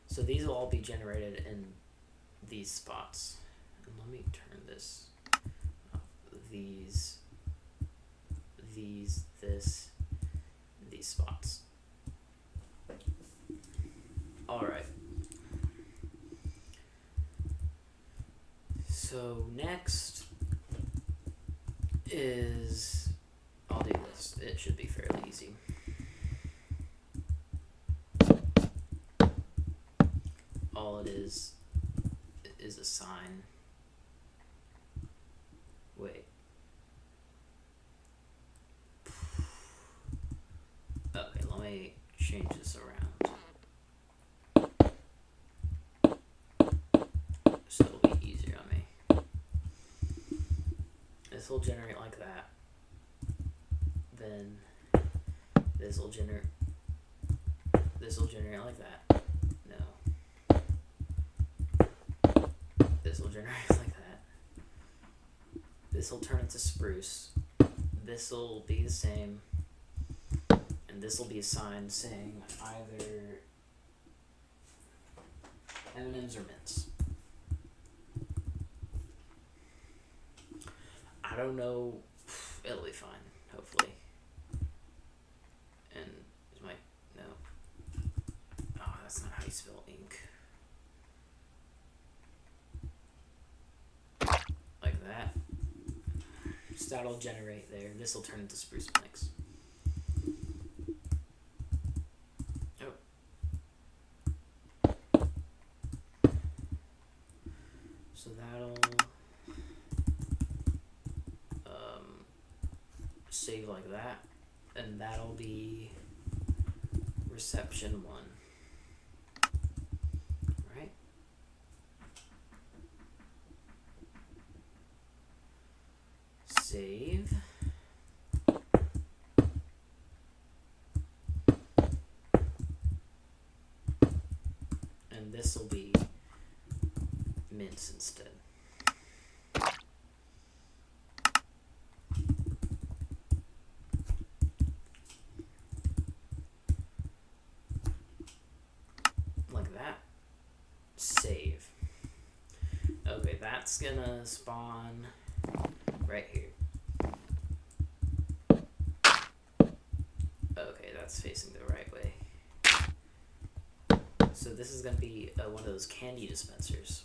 So these will all be generated in these spots. And let me turn this up. These, these spots. Alright. So next is, I'll do this. It should be fairly easy. All it is a sign. Wait. Okay, let me change this around. So it'll be easier on me. This will generate like that. Then this will generate like that. No. This will generate like that. This will turn into spruce. This will be the same. And this will be a sign saying either M&M's or mints. I don't know. It'll be fine, hopefully. And is my, no. Oh, that's not how you spell ink. Like that. So that'll generate there. This will turn into spruce planks. So that'll save like that, and that'll be reception 1. Right? Save. And this will be mints instead. Like that. Save. Okay, that's gonna spawn right here. Okay, that's facing the right way. So this is gonna be one of those candy dispensers.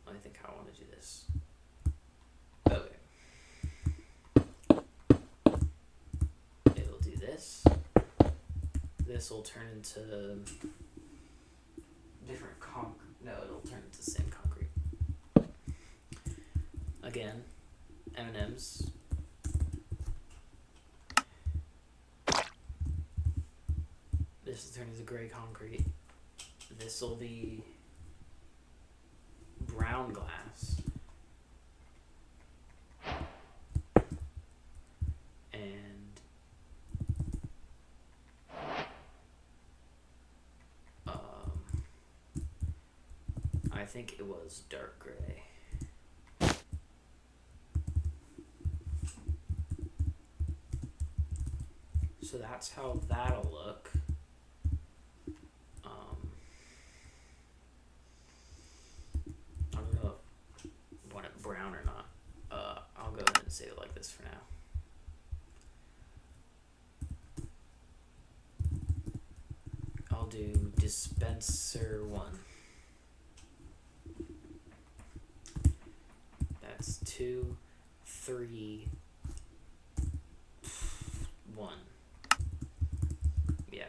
I think I want to do this. Okay. this will turn into different concrete. No, it'll turn into the same concrete. Again, M&Ms. This will turn into gray concrete. This will be brown glass. And I think it was dark gray. So that's how that'll look. I don't know if I want it brown or not. I'll go ahead and save it like this for now. I'll do dispenser 1. That's 2, 3, 1. Yeah.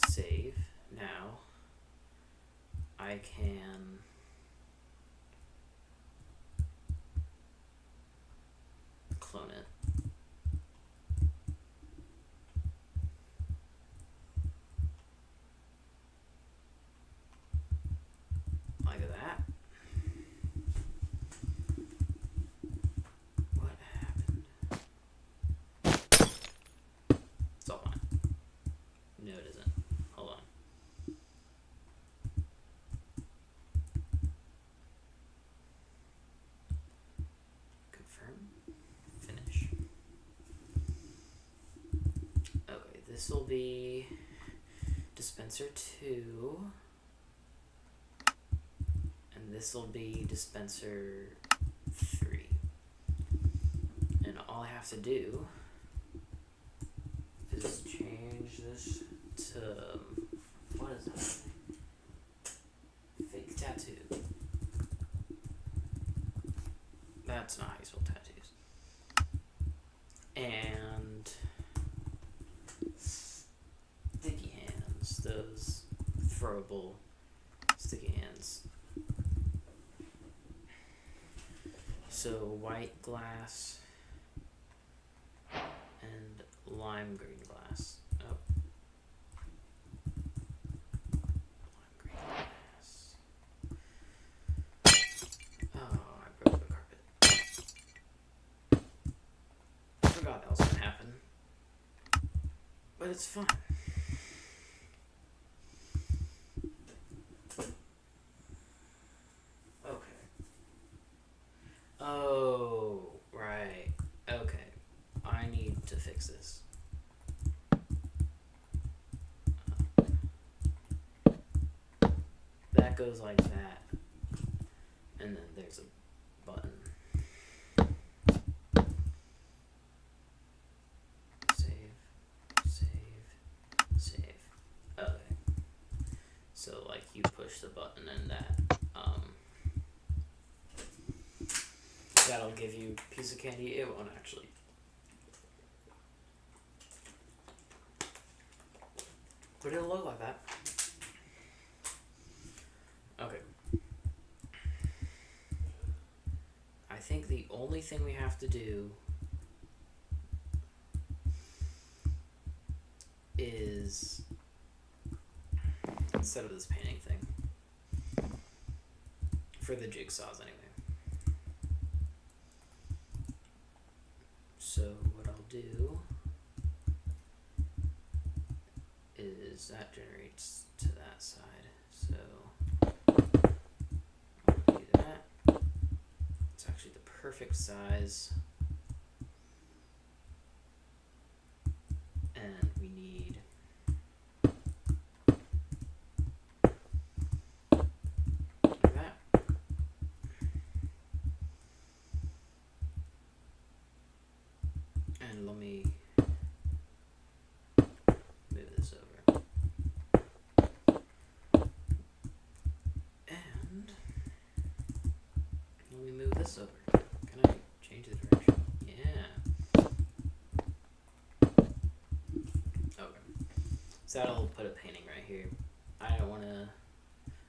Save. Now I can clone it. Like that. What happened? It's all fine. No, it isn't. Hold on. Confirm. Finish. Okay, this will be dispenser 2. And this will be dispenser 3. And all I have to do is change this to, what is that? Fake tattoo. That's not how you spell tattoos. And sticky hands, those throwable sticky hands. So white glass and lime green glass. Oh. Lime green glass. Oh, I broke the carpet. I forgot that was gonna happen. But it's fine. Oh, right. Okay. I need to fix this. That goes like that. And then there's a button. Save. Save. Save. Okay. So, like, you push the button and that, that'll give you a piece of candy. It won't actually. But it'll look like that. Okay. I think the only thing we have to do is, instead of this painting thing, for the jigsaws anyway. So what I'll do is that generates to that side. So I'll do that. It's actually the perfect size. And we need like that. And let me move this over. And let me move this over. Can I change the direction? Yeah. So that'll put a painting right here. I don't want to.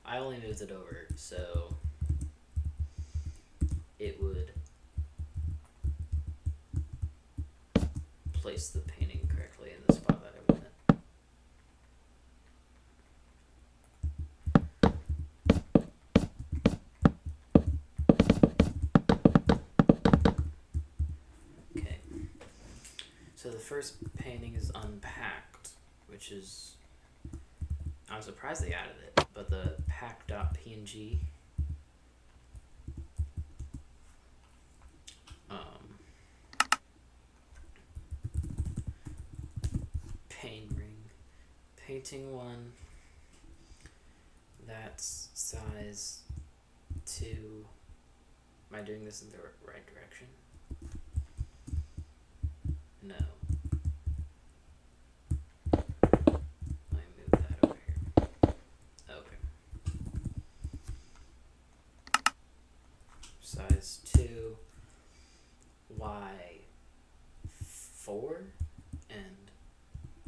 I only moved it over, so it would place the painting correctly in the spot that I want it. Okay. So the first painting is unpacked, which is, I'm surprised they added it, but the pack.png pain ring, painting 1, that's size 2. Am I doing this in the right direction? No. Let me move that over here. Okay. Size 2, Y4 and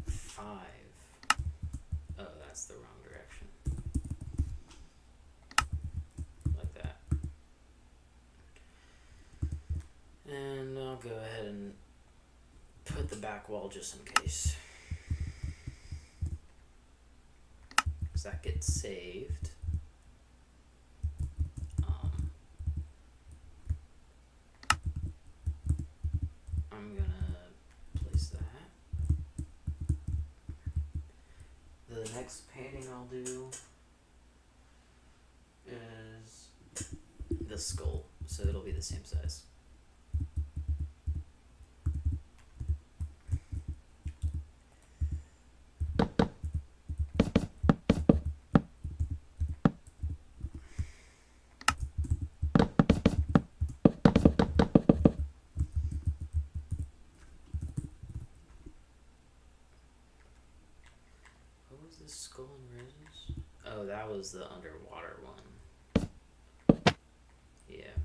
5. Oh, that's the wrong direction. Like that. And I'll go ahead and put the back wall just in case. So that gets saved. I'm gonna place that. The next painting I'll do is the skull, so it'll be the same size. The skull and roses? Oh, that was the underwater one. Yeah.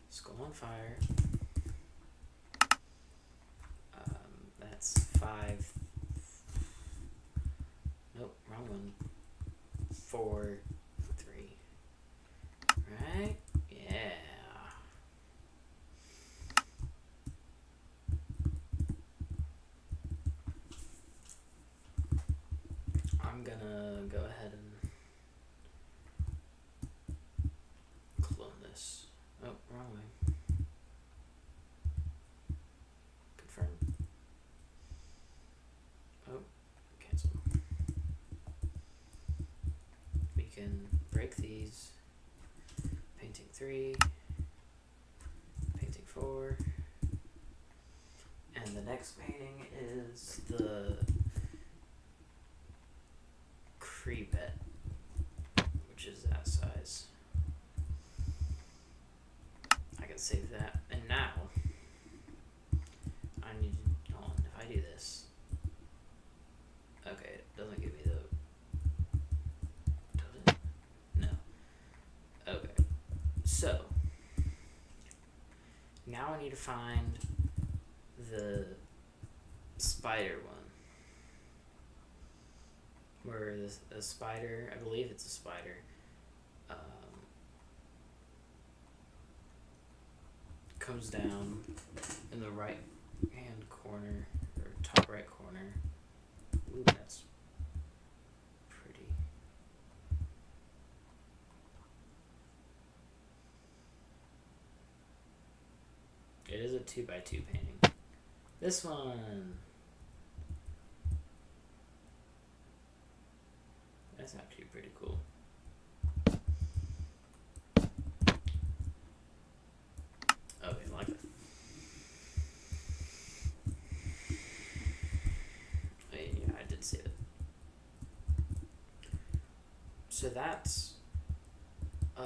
Skull on fire. That's 5. Nope, wrong one. 4, 3. Right? Yeah. I'm gonna go ahead and clone this. Oh, wrong way. Confirm. Oh, cancel. We can break these. Painting 3. Painting 4. And the next painting is the bed, which is that size. I can save that, and now I need to, hold on, if I do this, okay, it doesn't give me the, does it? No. Okay, so now I need to find the spider one. Where a spider, I believe it's a spider, comes down in the right hand corner, or top right corner. Ooh, that's pretty. It is a 2x2 painting. This one. That's actually pretty cool. Okay, I like it. Yeah, I did see it. So that's I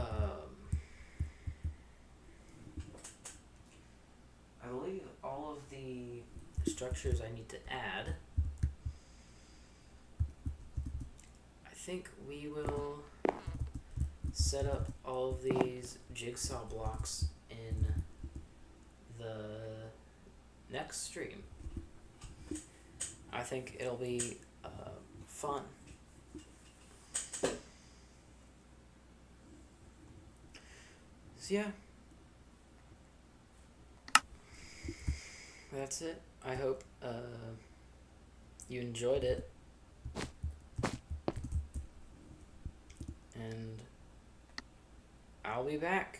believe all of the structures I need to add. I think we will set up all of these jigsaw blocks in the next stream. I think it'll be fun. So yeah, that's it. I hope you enjoyed it, and I'll be back.